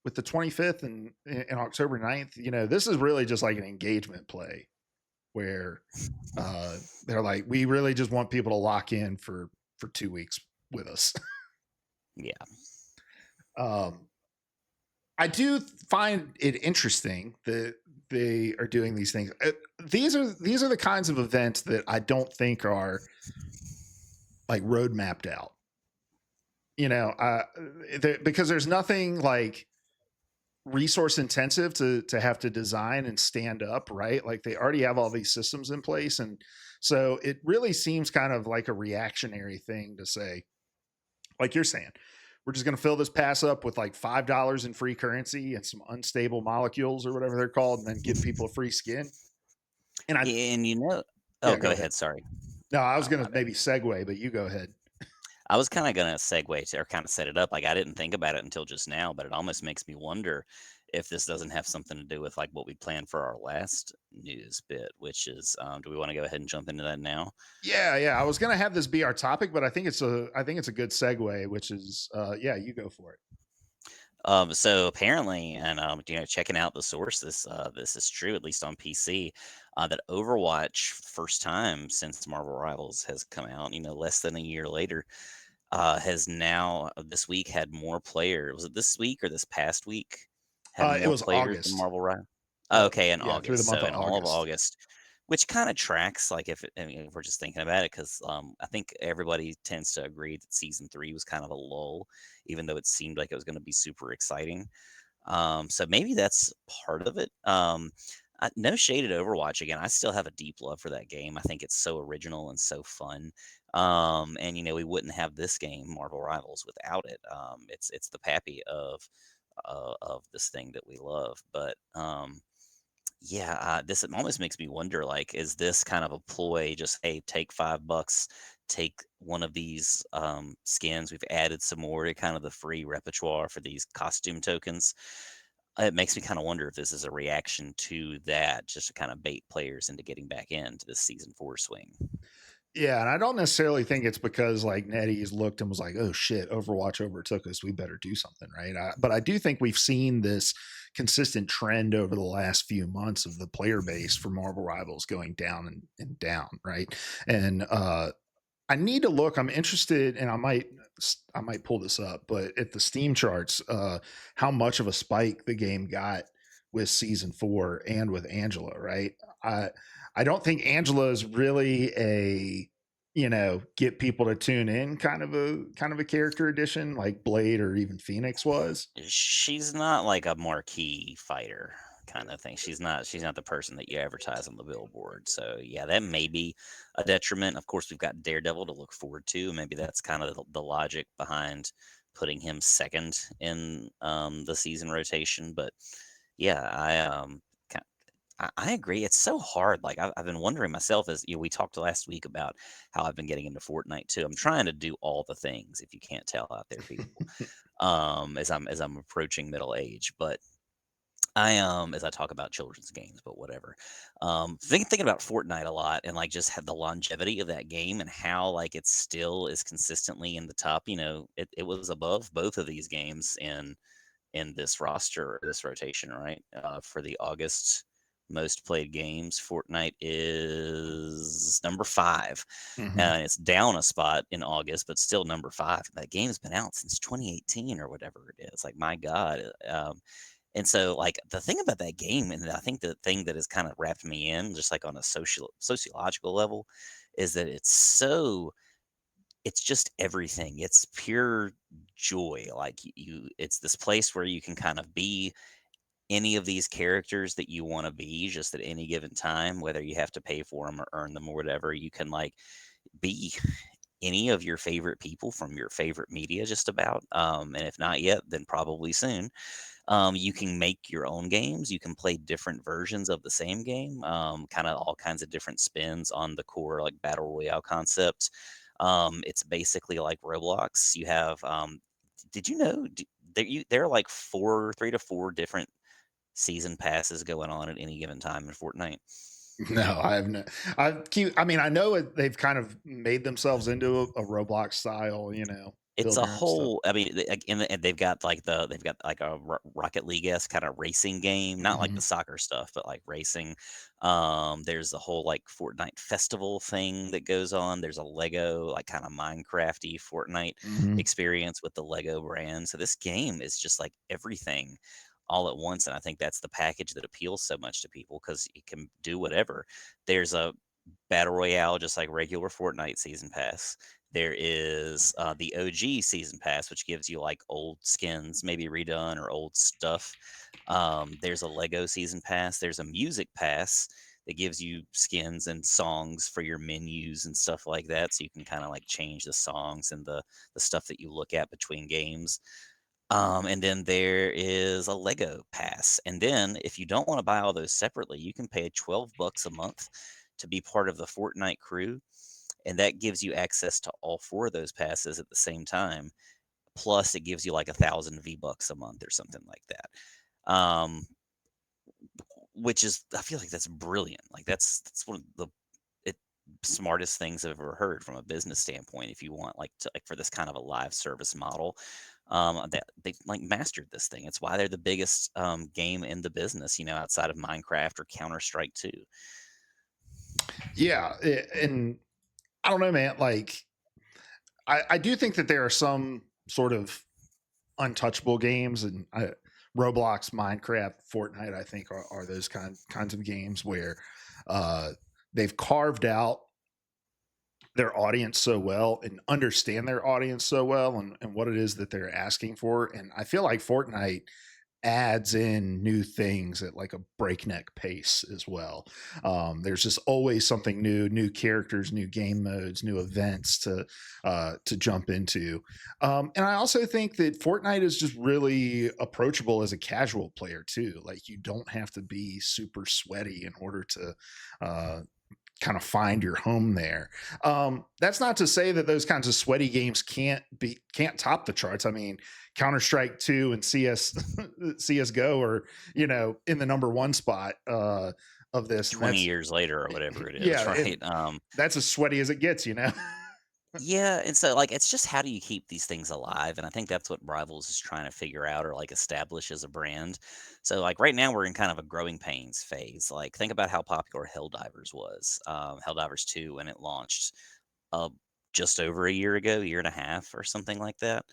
with the 25th and October 9th, this is really just like an engagement play where they're like, we really just want people to lock in for 2 weeks with us. Yeah. um, I do find it interesting that they are doing these things. These are the kinds of events that I don't think are like road mapped out. Because there's nothing like resource intensive to have to design and stand up, right? Like they already have all these systems in place, and so it really seems kind of like a reactionary thing to say, like you're saying, we're just going to fill this pass up with like $5 in free currency and some unstable molecules or whatever they're called, and then give people a free skin. And I And oh, Yeah, go go ahead. ahead. Sorry. No, I was Oh, going my to bad. maybe segue, but you go ahead. I was kind of going to segue to or kind of set it up. Like I didn't think about it until just now, but it almost makes me wonder if this doesn't have something to do with like what we planned for our last news bit, which is, do we want to go ahead and jump into that now? Yeah. I was going to have this be our topic, but I think it's a good segue, which is yeah, you go for it. So apparently, and checking out the source, this is true, at least on PC, that Overwatch, first time since Marvel Rivals has come out, less than a year later, has now this week had more players. Was it this week or this past week? Had It more was players than August. Marvel Rivals. Okay, in Yeah, through the August. month So of in all of August. August, which kind of tracks, like I mean, if we're just thinking about it, because I think everybody tends to agree that season three was kind of a lull, even though it seemed like it was going to be super exciting. So maybe that's part of it. No shade at Overwatch again. I still have a deep love for that game. I think it's so original and so fun. And we wouldn't have this game, Marvel Rivals, without it. It's the pappy of this thing that we love. But yeah, this almost makes me wonder, like, is this kind of a ploy? Just, hey, take $5, take one of these skins. We've added some more to kind of the free repertoire for these costume tokens. It makes me kind of wonder if this is a reaction to that, just to kind of bait players into getting back into the season four swing. Yeah, and I don't necessarily think it's because like NetEase looked and was like, "Oh shit, Overwatch overtook us. We better do something," right? But I do think we've seen this consistent trend over the last few months of the player base for Marvel Rivals going down and down, right? And I need to look. I'm interested, and I might pull this up, but at the Steam charts, how much of a spike the game got with season 4 and with Angela, right? I I don't think Angela is really a get people to tune in kind of a character edition like Blade or even Phoenix was. She's not like a marquee fighter kind of thing. She's not the person that you advertise on the billboard. So yeah, that may be a detriment. Of course, we've got Daredevil to look forward to. Maybe that's kind of the logic behind putting him second in the season rotation. But yeah, I agree. It's so hard. Like I've been wondering myself, as we talked last week about how I've been getting into Fortnite too. I'm trying to do all the things, if you can't tell out there, people, as I'm approaching middle age. But as I talk about children's games, but whatever. Thinking about Fortnite a lot, and like just had the longevity of that game and how like it still is consistently in the top. It was above both of these games in this roster or this rotation, right? For the August most played games, Fortnite is number 5, Hmm. and it's down a spot in August, but still number 5. That game's been out since 2018 or whatever it is. Like my God. And so, like the thing about that game, and I think the thing that has kind of wrapped me in, just like on a sociological level, is that it's just everything. It's pure joy. Like it's this place where you can kind of be any of these characters that you want to be just at any given time, whether you have to pay for them or earn them or whatever. You can like be any of your favorite people from your favorite media just about, and if not yet, then probably soon. You can make your own games. You can play different versions of the same game, kind of all kinds of different spins on the core like battle royale concept. It's basically like Roblox. You have, did you know there are like 3 to 4 different season passes going on at any given time in Fortnite. No, I have no. I mean, I know they've kind of made themselves into a Roblox style, It's a builder and stuff. whole I mean, like, and they've got, like, a Rocket League-esque kinda racing game, not like the Hmm. soccer stuff, but, like, racing. There's a whole, like, Fortnite festival thing that goes on. There's a Lego, like, kinda Minecraft-y Fortnite Hmm. experience with the Lego brand. So this game is just, like, everything all at once, and I think that's the package that appeals so much to people because it can do whatever. There's a battle royale, just like regular Fortnite season pass. There is the OG season pass, which gives you like old skins, maybe redone or old stuff. There's a Lego season pass. There's a music pass that gives you skins and songs for your menus and stuff like that, so you can kind of like change the songs and the stuff that you look at between games. And then there is a Lego pass. And then if you don't want to buy all those separately, you can pay $12 a month to be part of the Fortnite crew. And that gives you access to all 4 of those passes at the same time. Plus, it gives you like 1,000 V-Bucks a month or something like that. Which is, I feel like that's brilliant. Like that's one of the it, smartest things I've ever heard from a business standpoint. If you want like to like for this kind of a live service model, that they like mastered this thing. It's why they're the biggest game in the business. Outside of Minecraft or Counter Strike 2. Yeah, and I don't know, man. Like, I do think that there are some sort of untouchable games, and Roblox, Minecraft, Fortnite, I think are those kinds of games where uh, they've carved out their audience so well and understand their audience so well, and what it is that they're asking for. And I feel like Fortnite adds in new things at like a breakneck pace as well. There's just always something new, new characters, new game modes, new events to jump into. And I also think that Fortnite is just really approachable as a casual player too. Like, you don't have to be super sweaty in order to uh, kind of find your home there. That's not to say that those kinds of sweaty games can't top the charts. I mean, Counter Strike 2 and CS:GO are in the number one spot of this, and 20 years later or whatever it is, yeah, right? that's as sweaty as it gets. Yeah, and so, like, it's just how do you keep these things alive? And I think that's what Rivals is trying to figure out or, like, establish as a brand. So, like, right now we're in kind of a growing pains phase. Like, think about how popular Helldivers was. Helldivers 2 when it launched, uh, just over a year ago, year and a half or something like that.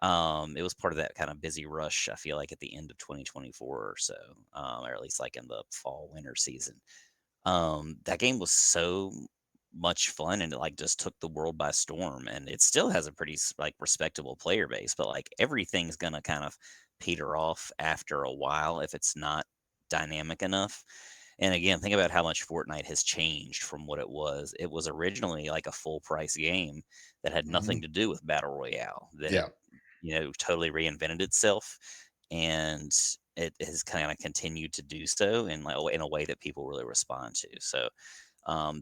It was part of that kind of busy rush, I feel like, at the end of 2024 or so, or at least, like, in the fall, winter season. That game was so much fun and it like just took the world by storm and it still has a pretty like respectable player base, but like everything's gonna kind of peter off after a while if it's not dynamic enough. And again, think about how much Fortnite has changed from what it was. It was originally like a full price game that had Hmm. nothing to do with battle royale. Then it, Yeah. totally reinvented itself, and it has kind of continued to do so in like in a way that people really respond to. So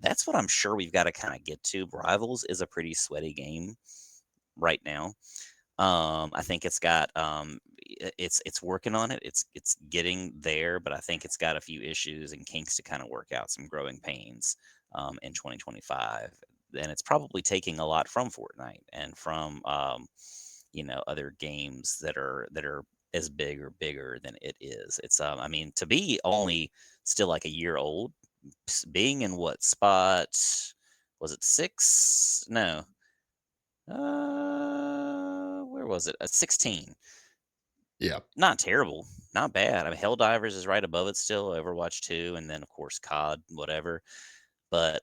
that's what I'm sure we've got to kind of get to. Rivals is a pretty sweaty game right now. I think it's got it's working on it. It's getting there, but I think it's got a few issues and kinks to kind of work out, some growing pains in 2025. And it's probably taking a lot from Fortnite and from other games that are as big or bigger than it is. It's I mean, to be only still like a year old, being in what spot was it, 6? No. Where was it? 16. Yeah. Not terrible, not bad. I mean, Helldivers is right above it still, Overwatch 2, and then of course COD, whatever. But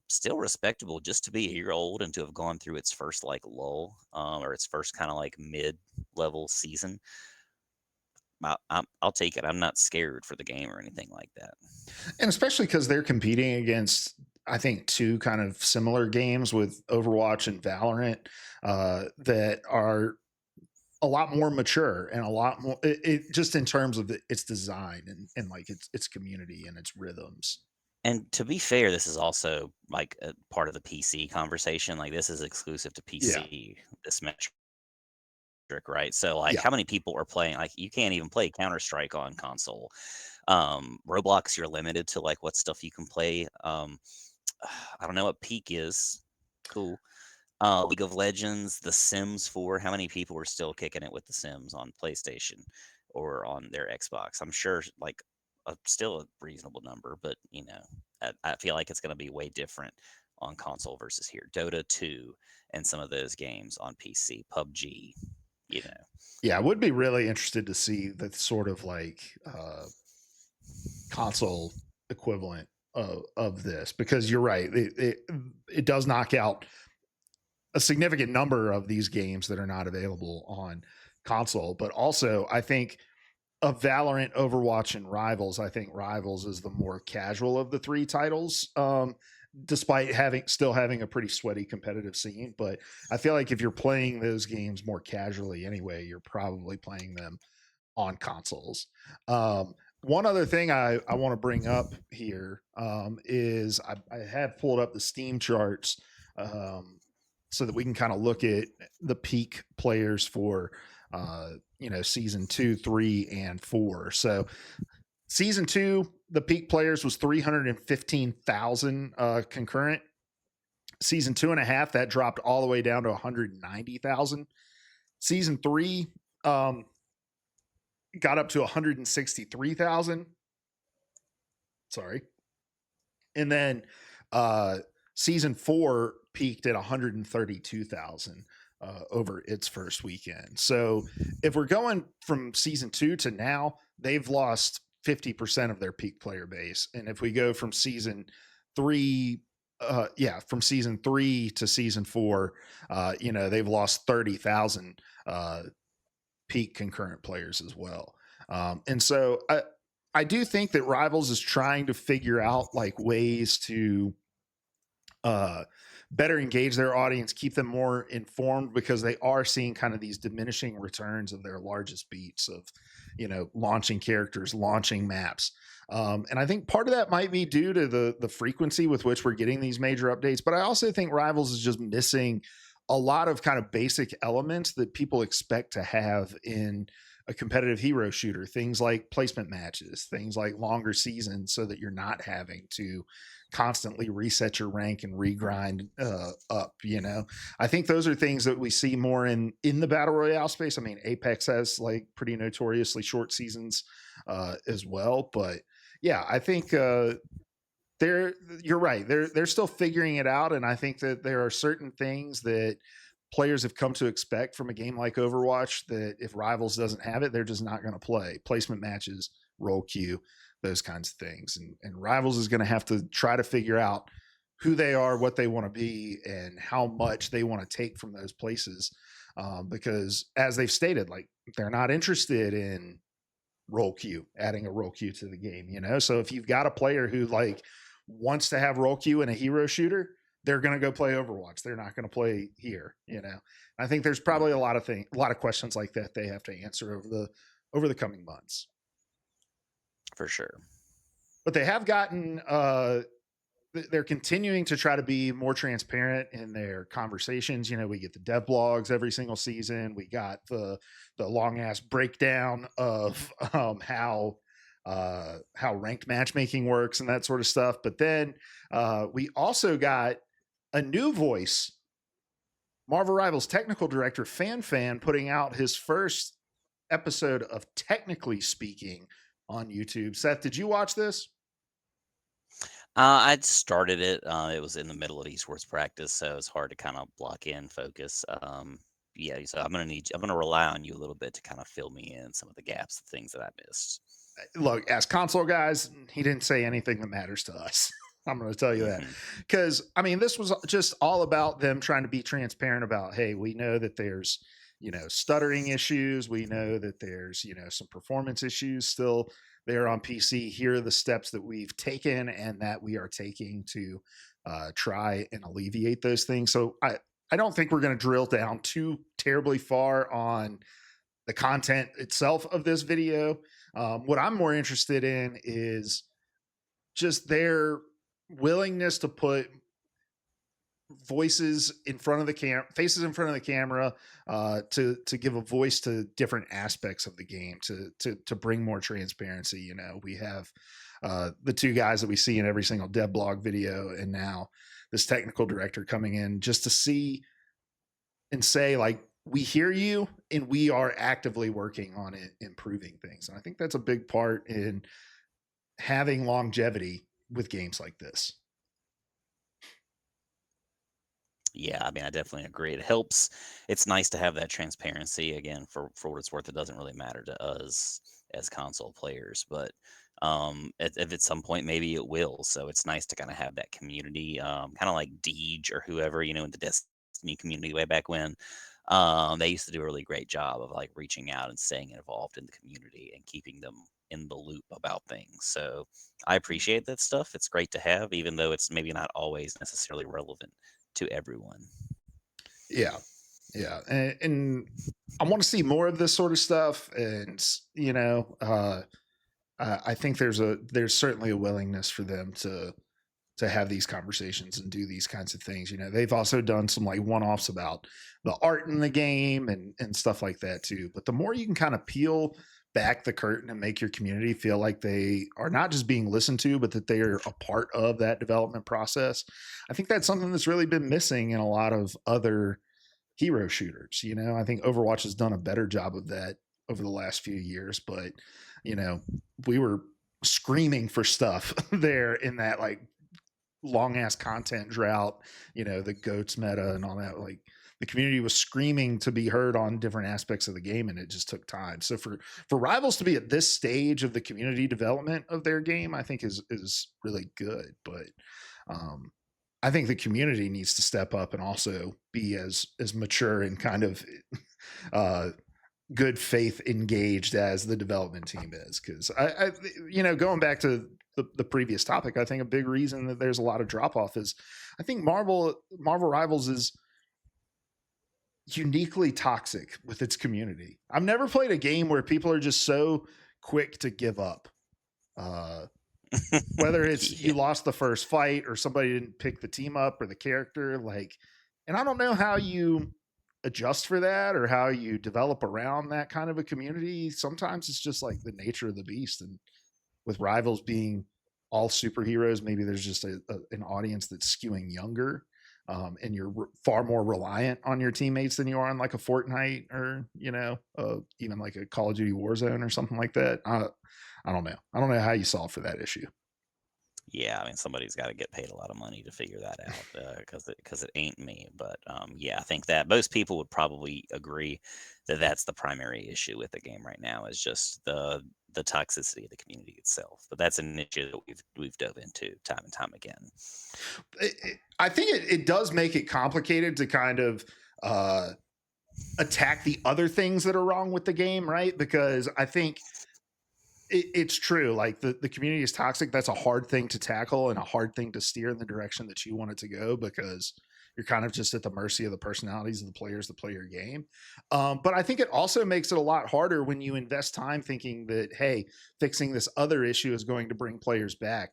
still respectable just to be a year old and to have gone through its first like lull, or its first kind of like mid-level season. I'll take it. I'm not scared for the game or anything like that. And especially because they're competing against, I think, two kind of similar games with Overwatch and Valorant that are a lot more mature and a lot more just in terms of its design and like its community and its rhythms. And to be fair, this is also, like, a part of the PC conversation, like, this is exclusive to Yeah, PC, this metric, right? So, like, yeah, how many people are playing like, you can't even play Counter-Strike on console. Roblox, you're limited to, like, what stuff you can play. I don't know what Peak is. Cool. League of Legends, The Sims 4, how many people are still kicking it with The Sims on PlayStation or on their Xbox? I'm sure, like, still a reasonable number, but, I feel like it's gonna be way different on console versus here. Dota 2 and some of those games on PC, PUBG, you know? yeah. I would be really interested to see the sort of like console equivalent of this because you're right. It does knock out a significant number of these games that are not available on console, but also I think of Valorant, Overwatch, and Rivals, I think Rivals is the more casual of the three titles. Despite having a pretty sweaty competitive scene, but I feel like if you're playing those games more casually anyway, you're probably playing them on consoles. One other thing I want to bring up here is I have pulled up the Steam charts so that we can kind of look at the peak players for season 2, 3, and 4. So season 2, the peak players was 315,000 concurrent. Season 2.5, that dropped all the way down to 190,000. Season 3, got up to 163,000. Sorry. And then season 4 peaked at 132,000 over its first weekend. So if we're going from season 2 to now, they've lost 50% of their peak player base. And if we go from season 3, from season 3 to season 4, they've lost 30,000 peak concurrent players as well. And so I do think that Rivals is trying to figure out like ways to uh, better engage their audience, keep them more informed because they are seeing kind of these diminishing returns of their largest beats of, launching characters, launching maps. And I think part of that might be due to the frequency with which we're getting these major updates. But I also think Rivals is just missing a lot of kind of basic elements that people expect to have in a competitive hero shooter, things like placement matches, things like longer seasons so that you're not having to constantly reset your rank and regrind up. I think those are things that we see more in the battle royale space. I mean, Apex has like pretty notoriously short seasons as well, but yeah, I think you're right, they're still figuring it out, and I think that there are certain things that players have come to expect from a game like Overwatch that if Rivals doesn't have it, they're just not going to play. Placement matches, role queue, those kinds of things. And Rivals is going to have to try to figure out who they are, what they want to be, and how much they want to take from those places. Because as they've stated, like they're not interested in role queue, adding a role queue to the game. So if you've got a player who like wants to have role queue in a hero shooter, they're going to go play Overwatch. They're not going to play here. I think there's probably a lot of questions like that they have to answer over the coming months. For sure. But they have gotten they're continuing to try to be more transparent in their conversations. We get the dev blogs every single season. We got the long ass breakdown of how ranked matchmaking works and that sort of stuff. But then we also got a new voice, Marvel Rivals technical director FanFan, putting out his first episode of Technically Speaking on YouTube. Seth, did you watch this? I'd started it. It was in the middle of esports practice, so it's hard to kind of block in focus. Yeah, so I'm gonna rely on you a little bit to kind of fill me in some of the gaps, the things that I missed. Look, as console guys, he didn't say anything that matters to us. I'm going to tell you that. Hmm. Because, I mean, this was just all about them trying to be transparent about, hey, we know that there's, stuttering issues. We know that there's, some performance issues still there on PC. Here are the steps that we've taken and that we are taking to try and alleviate those things. So I don't think we're going to drill down too terribly far on the content itself of this video. What I'm more interested in is just their willingness to put voices in front of the faces in front of the camera, to give a voice to different aspects of the game, to bring more transparency. You know, we have the two guys that we see in every single dev blog video, and now this technical director coming in just to see and say, like, we hear you and we are actively working on it, improving things. And I think that's a big part in having longevity with games like this. Yeah, I mean, I definitely agree. It helps. It's nice to have that transparency again. For what it's worth, it doesn't really matter to us as console players, but if at some point maybe it will. So it's nice to kind of have that community, kind of like Deej or whoever, in the Destiny community way back when. They used to do a really great job of like reaching out and staying involved in the community and keeping them in the loop about things. So I appreciate that stuff. It's great to have, even though it's maybe not always necessarily relevant to everyone. Yeah, yeah, and I want to see more of this sort of stuff. And I think there's certainly a willingness for them to have these conversations and do these kinds of things. You know, they've also done some like one-offs about the art in the game and stuff like that too. But the more you can kind of peel back the curtain and make your community feel like they are not just being listened to, but that they are a part of that development process, I think that's something that's really been missing in a lot of other hero shooters. You know, I think Overwatch has done a better job of that over the last few years, but you know, we were screaming for stuff there in that like long ass content drought, you know, the goats meta and all that. Like the community was screaming to be heard on different aspects of the game, and it just took time. So for Rivals to be at this stage of the community development of their game, I think is really good. But um I think the community needs to step up and also be as mature and kind of uh good faith engaged as the development team is. Because going back to the previous topic, I think a big reason that there's a lot of drop off is I think Marvel Rivals is uniquely toxic with its community. I've never played a game where people are just so quick to give up. Uh, whether it's Yeah. you lost the first fight or somebody didn't pick the team up or the character, like, and I don't know how you adjust for that or how you develop around that kind of a community. Sometimes it's just like the nature of the beast. And with Rivals being all superheroes, maybe there's just an audience that's skewing younger. And you're far more reliant on your teammates than you are on like a Fortnite or even like a Call of Duty Warzone or something like that. I don't know. I don't know how you solve for that issue. Yeah, I mean, somebody's got to get paid a lot of money to figure that out, because it ain't me. But yeah, I think that most people would probably agree that that's the primary issue with the game right now is just the toxicity of the community itself. But that's an issue that we've dove into time and time again. I think it does make it complicated to kind of attack the other things that are wrong with the game, right? Because I think it's true. Like the community is toxic. That's a hard thing to tackle and a hard thing to steer in the direction that you want it to go because you're kind of just at the mercy of the personalities of the players that play your game. But I think it also makes it a lot harder when you invest time thinking that, hey, fixing this other issue is going to bring players back.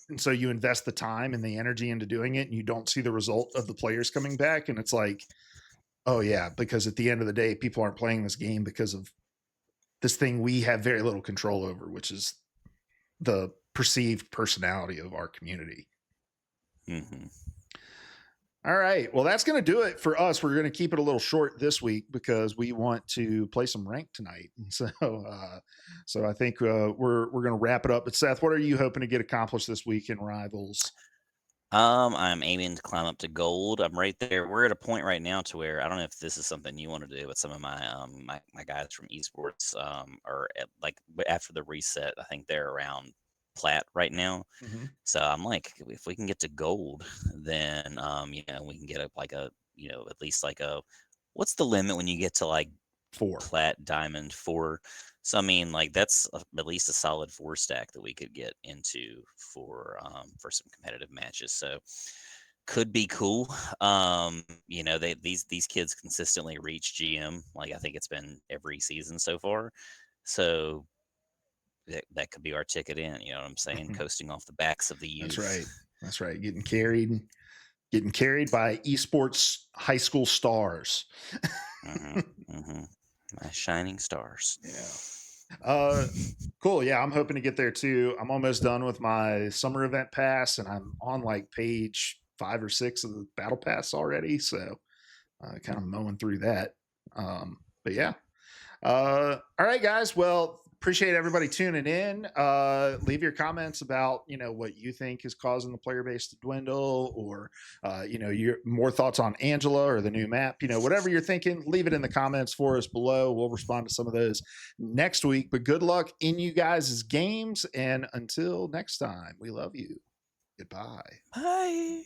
And so you invest the time and the energy into doing it and you don't see the result of the players coming back. And it's like, oh, yeah, because at the end of the day, people aren't playing this game because of this thing we have very little control over, which is the perceived personality of our community. Hmm. All right. Well, that's going to do it for us. We're going to keep it a little short this week because we want to play some rank tonight. And so I think we're going to wrap it up. But Seth, what are you hoping to get accomplished this week in Rivals? I'm aiming to climb up to gold. I'm right there. We're at a point right now to where I don't know if this is something you want to do, but some of my guys from esports are after the reset. I think they're around plat right now. Mm-hmm. So I'm like, if we can get to gold, then we can get up like at least like a what's the limit when you get to like 4. plat diamond 4? So I mean, like that's at least a solid 4 stack that we could get into for some competitive matches. So could be cool. These kids consistently reach GM. Like I think it's been every season so far. So that could be our ticket in. You know what I'm saying? Coasting off the backs of the That's youth. right. That's right. Getting carried by esports high school stars. Hmm. Hmm. My shining stars. Yeah. Uh, cool. Yeah, I'm hoping to get there too. I'm almost done with my summer event pass, and I'm on like page 5 or 6 of the battle pass already. So, kind of mowing through that. But yeah, all right, guys. Well, appreciate everybody tuning in. Leave your comments about what you think is causing the player base to dwindle, or your more thoughts on Angela or the new map. Whatever you're thinking, leave it in the comments for us below. We'll respond to some of those next week. But good luck in you guys' games, and until next time, we love you. Goodbye. Bye.